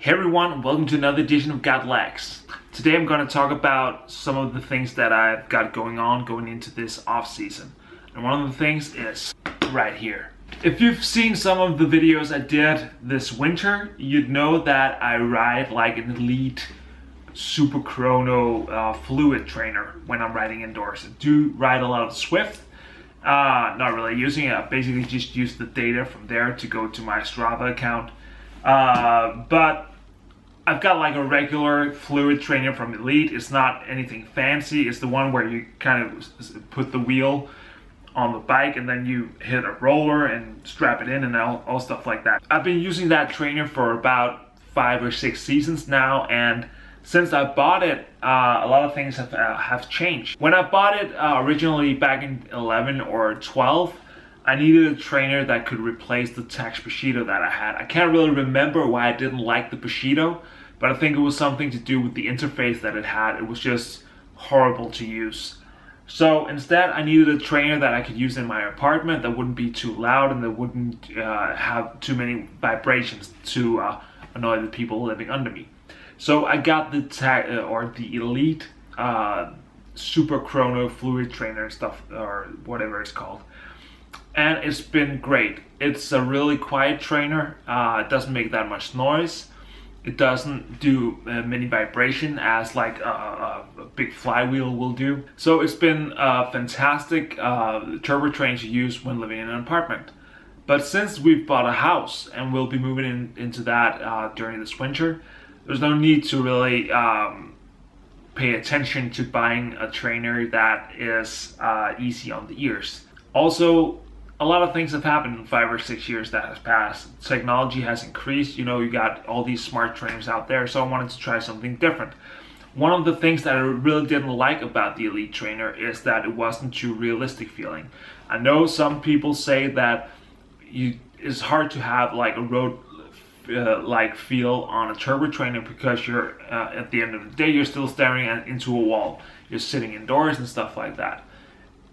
Hey everyone, welcome to another edition of Gotlegs. Today I'm going to talk about some of the things that I've got going into this off-season. And one of the things is right here. If you've seen some of the videos I did this winter, you'd know that I ride like an elite super chrono fluid trainer when I'm riding indoors. I do ride a lot of Swift. Not really using it. I basically just use the data from there to go to my Strava account. But I've got like a regular fluid trainer from Elite. It's not anything fancy. It's the one where you kind of put the wheel on the bike and then you hit a roller and strap it in and all stuff like that. I've been using that trainer for about 5 or 6 seasons now, and since I bought it, a lot of things have changed. When I bought it originally back in 11 or 12, I needed a trainer that could replace the Tacx Bushido that I had. I can't really remember why I didn't like the Bushido, but I think it was something to do with the interface that it had. It was just horrible to use. So instead, I needed a trainer that I could use in my apartment that wouldn't be too loud and that wouldn't have too many vibrations to annoy the people living under me. So I got the Elite Super Chrono Fluid Trainer stuff, or whatever it's called. And it's been great. It's a really quiet trainer. It doesn't make that much noise. It doesn't do many vibration as like a big flywheel will do. So it's been a fantastic turbo train to use when living in an apartment. But since we've bought a house and we'll be moving into that during this winter, there's no need to really pay attention to buying a trainer that is easy on the ears. Also, a lot of things have happened in 5 or 6 years that has passed. Technology has increased. You know, you got all these smart trainers out there, so I wanted to try something different. One of the things that I really didn't like about the Elite trainer is that it wasn't too realistic feeling. I know some people say that it's hard to have like a road like feel on a turbo trainer because you're at the end of the day you're still staring into a wall. You're sitting indoors and stuff like that.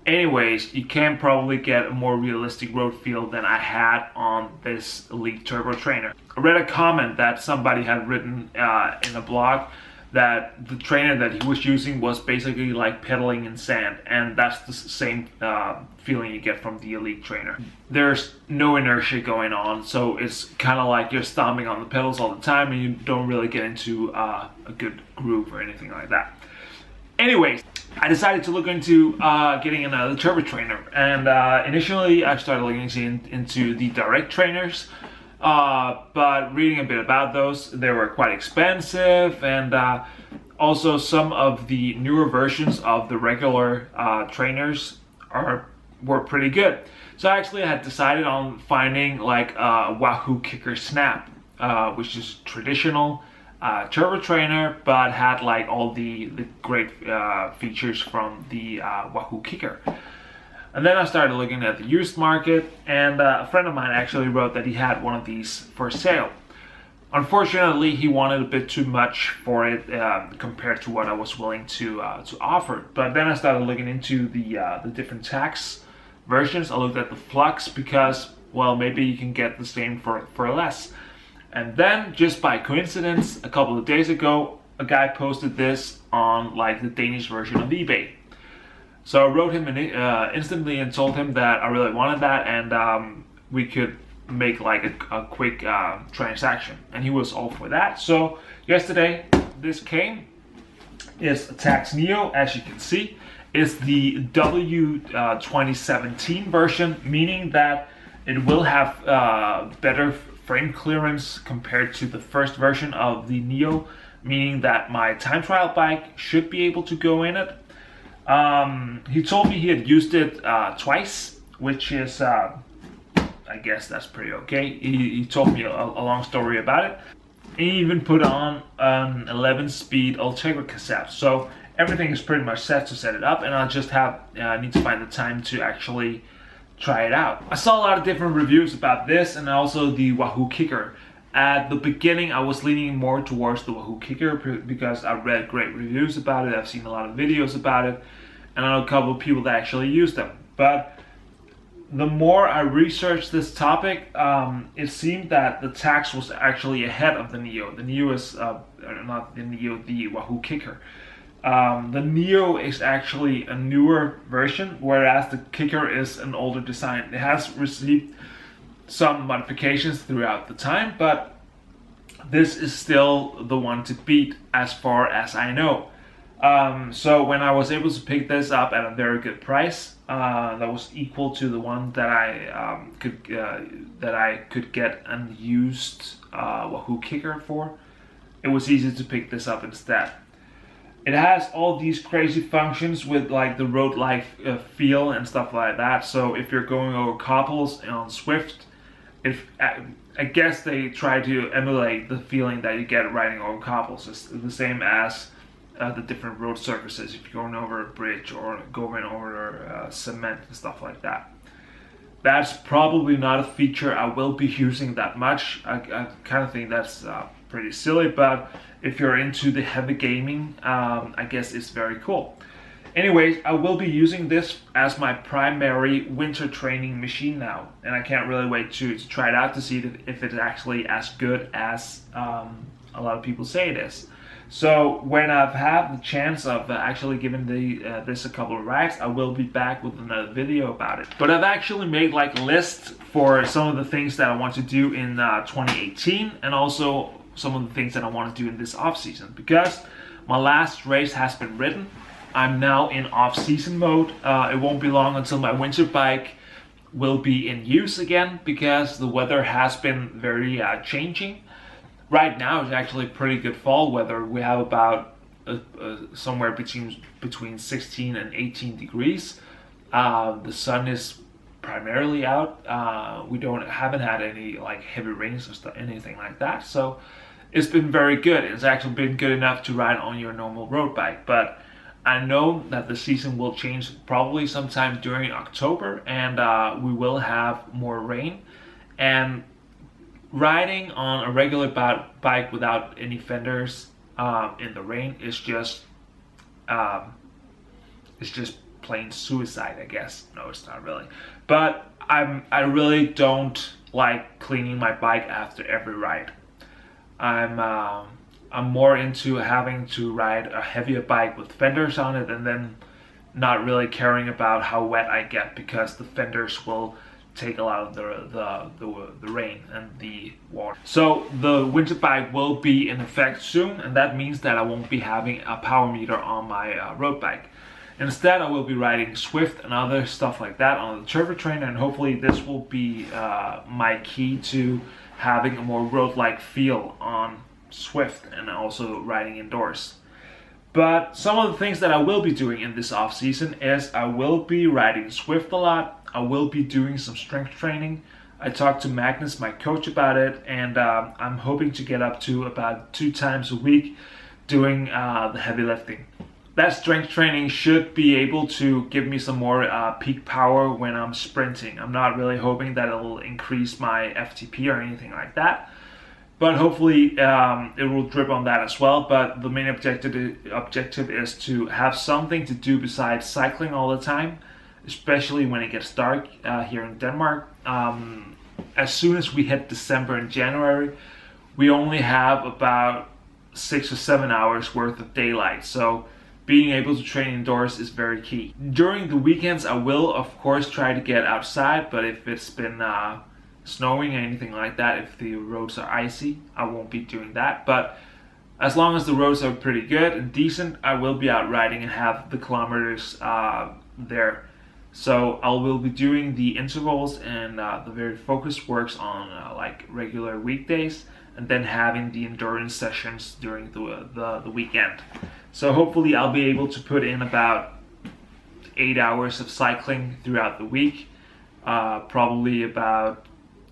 Anyways, you can probably get a more realistic road feel than I had on this Elite Turbo Trainer. I read a comment that somebody had written in a blog that the trainer that he was using was basically like pedaling in sand, and that's the same feeling you get from the Elite Trainer. There's no inertia going on, so it's kind of like you're stomping on the pedals all the time and you don't really get into a good groove or anything like that. Anyways, I decided to look into getting another turbo trainer, and initially I started looking into the direct trainers, but reading a bit about those, they were quite expensive, and also some of the newer versions of the regular trainers were pretty good. So actually I had decided on finding like a Wahoo Kicker Snap, which is traditional turbo trainer, but had like all the great features from the Wahoo Kicker. And then I started looking at the used market, and a friend of mine actually wrote that he had one of these for sale. Unfortunately, he wanted a bit too much for it compared to what I was willing to offer. But then I started looking into the different Tacx versions. I looked at the Flux because, well, maybe you can get the same for less. And then, just by coincidence, a couple of days ago, a guy posted this on like the Danish version of eBay. So I wrote him instantly and told him that I really wanted that, and we could make like a quick transaction. And he was all for that. So yesterday, this came. It's a Tacx Neo, as you can see. It's the W2017 version, meaning that it will have better frame clearance compared to the first version of the Neo, meaning that my time trial bike should be able to go in it. He told me he had used it twice, which is, I guess that's pretty okay. He told me a long story about it. He even put on an 11-speed Ultegra cassette, so everything is pretty much set to set it up, and I'll just need to find the time to actually try it out. I saw a lot of different reviews about this and also the Wahoo Kicker. At the beginning, I was leaning more towards the Wahoo Kicker because I read great reviews about it. I've seen a lot of videos about it, and I know a couple of people that actually use them. But the more I researched this topic, it seemed that the Tacx was actually ahead of the Neo. The Neo is not the Neo, the Wahoo Kicker. The Neo is actually a newer version, whereas the Kicker is an older design. It has received some modifications throughout the time, but this is still the one to beat as far as I know. So when I was able to pick this up at a very good price, that was equal to the one that I could get an used Wahoo Kicker for, it was easy to pick this up instead. It has all these crazy functions with like the road-like feel and stuff like that. So if you're going over cobbles on Swift, I guess they try to emulate the feeling that you get riding over cobbles. It's the same as the different road surfaces if you're going over a bridge or going over cement and stuff like that. That's probably not a feature I will be using that much. I kind of think that's pretty silly, but if you're into the heavy gaming, I guess it's very cool. Anyways, I will be using this as my primary winter training machine now, and I can't really wait to try it out to see if it's actually as good as a lot of people say it is. So when I've had the chance of actually giving this a couple of rides, I will be back with another video about it. But I've actually made like a list for some of the things that I want to do in 2018, and also some of the things that I want to do in this off season, because my last race has been ridden. I'm now in off-season mode. It won't be long until my winter bike will be in use again, because the weather has been very changing. Right now it's actually pretty good fall weather. We have about somewhere between 16 and 18 degrees. The sun is primarily out. We haven't had any like heavy rains or anything like that. So it's been very good. It's actually been good enough to ride on your normal road bike. But I know that the season will change probably sometime during October, and we will have more rain. And riding on a regular bike without any fenders in the rain is just plain suicide, I guess. No, it's not really. But I really don't like cleaning my bike after every ride. I'm more into having to ride a heavier bike with fenders on it, and then not really caring about how wet I get, because the fenders will take a lot of the rain and the water. So the winter bike will be in effect soon, and that means that I won't be having a power meter on my road bike. Instead, I will be riding Swift and other stuff like that on the turbo trainer, and hopefully this will be my key to having a more road-like feel on Swift and also riding indoors. But some of the things that I will be doing in this off season is I will be riding Swift a lot. I will be doing some strength training. I talked to Magnus, my coach, about it, and I'm hoping to get up to about 2 times a week doing the heavy lifting. That strength training should be able to give me some more peak power when I'm sprinting. I'm not really hoping that it will increase my FTP or anything like that, but hopefully it will drip on that as well. But the main objective is to have something to do besides cycling all the time, especially when it gets dark here in Denmark. As soon as we hit December and January, we only have about 6 or 7 hours worth of daylight. So being able to train indoors is very key. During the weekends, I will of course try to get outside, but if it's been snowing or anything like that, if the roads are icy, I won't be doing that. But as long as the roads are pretty good and decent, I will be out riding and have the kilometers there. So I will be doing the intervals and the very focused works on like regular weekdays, and then having the endurance sessions during the weekend. So hopefully I'll be able to put in about 8 hours of cycling throughout the week, probably about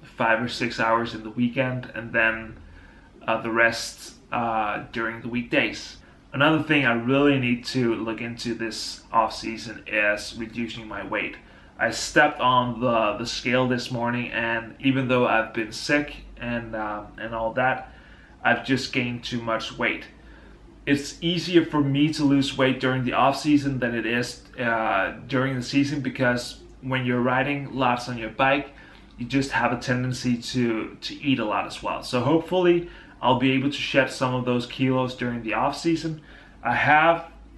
5 or 6 hours in the weekend, and then the rest during the weekdays. Another thing I really need to look into this off season is reducing my weight. I stepped on the scale this morning, and even though I've been sick and all that, I've just gained too much weight. It's easier for me to lose weight during the off season than it is during the season, because when you're riding lots on your bike, you just have a tendency to eat a lot as well. So hopefully I'll be able to shed some of those kilos during the off season. I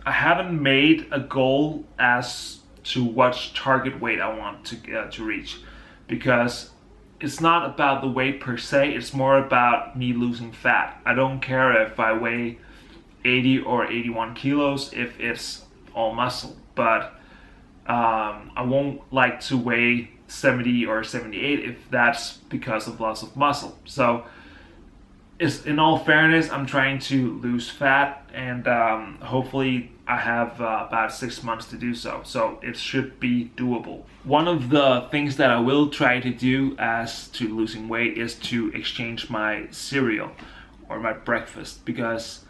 haven't made a goal as to what target weight I want to reach, because it's not about the weight per se, it's more about me losing fat. I don't care if I weigh 80 or 81 kilos if it's all muscle, but I won't like to weigh 70 or 78 if that's because of loss of muscle. So in all fairness, I'm trying to lose fat, and hopefully I have about 6 months to do so. So it should be doable. One of the things that I will try to do as to losing weight is to exchange my cereal or my breakfast, because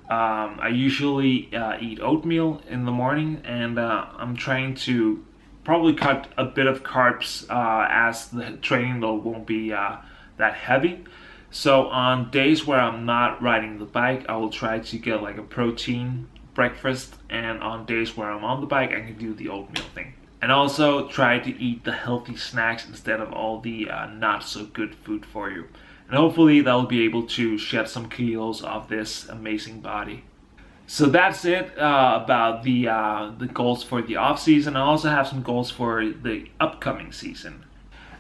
I usually eat oatmeal in the morning, and I'm trying to probably cut a bit of carbs as the training load won't be that heavy. So on days where I'm not riding the bike, I will try to get like a protein breakfast, and on days where I'm on the bike, I can do the oatmeal thing. And also try to eat the healthy snacks instead of all the not so good food for you. And hopefully that'll be able to shed some kilos off this amazing body. So that's it about the goals for the off season. I also have some goals for the upcoming season.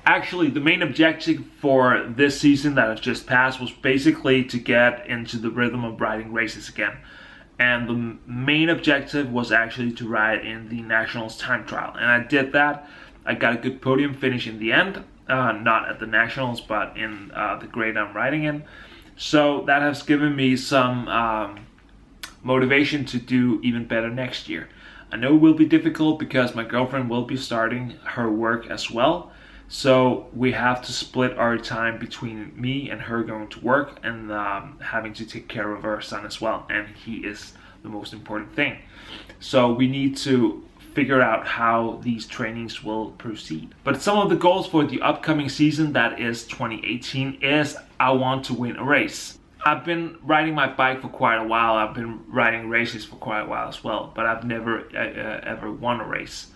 Actually, the main objective for this season that has just passed was basically to get into the rhythm of riding races again. And the main objective was actually to ride in the Nationals time trial. And I did that. I got a good podium finish in the end. Not at the Nationals, but in the grade I'm riding in. So that has given me some motivation to do even better next year. I know it will be difficult because my girlfriend will be starting her work as well. So we have to split our time between me and her going to work and having to take care of our son as well. And he is the most important thing. So we need to figure out how these trainings will proceed. But some of the goals for the upcoming season, that is 2018, is I want to win a race. I've been riding my bike for quite a while. I've been riding races for quite a while as well, but I've never ever won a race.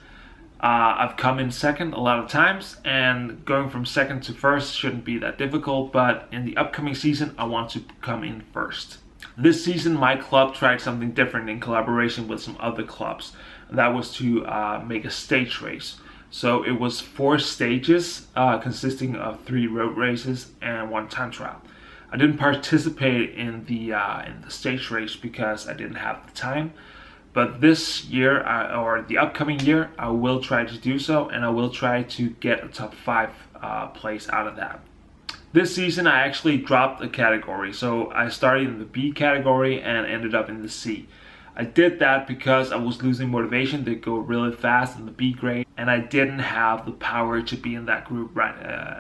I've come in second a lot of times, and going from second to first shouldn't be that difficult, but in the upcoming season, I want to come in first. This season, my club tried something different in collaboration with some other clubs, and that was to make a stage race. So it was 4 stages consisting of 3 road races and 1 time trial. I didn't participate in the stage race because I didn't have the time. But this year, or the upcoming year, I will try to do so, and I will try to get a top 5 place out of that. This season, I actually dropped a category. So I started in the B category and ended up in the C. I did that because I was losing motivation to go really fast in the B grade, and I didn't have the power to be in that group right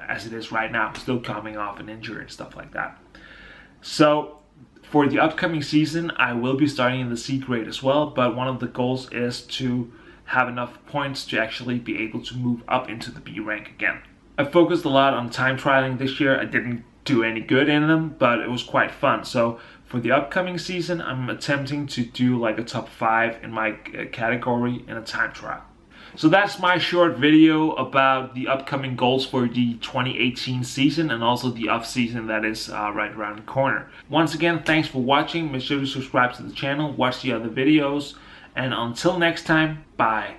as it is right now. I'm still coming off an injury and stuff like that. So for the upcoming season, I will be starting in the C grade as well, but one of the goals is to have enough points to actually be able to move up into the B rank again. I focused a lot on time trialing this year. I didn't do any good in them, but it was quite fun. So for the upcoming season, I'm attempting to do like a top 5 in my category in a time trial. So that's my short video about the upcoming goals for the 2018 season and also the off season that is right around the corner. Once again, thanks for watching. Make sure to subscribe to the channel, watch the other videos, and until next time, bye.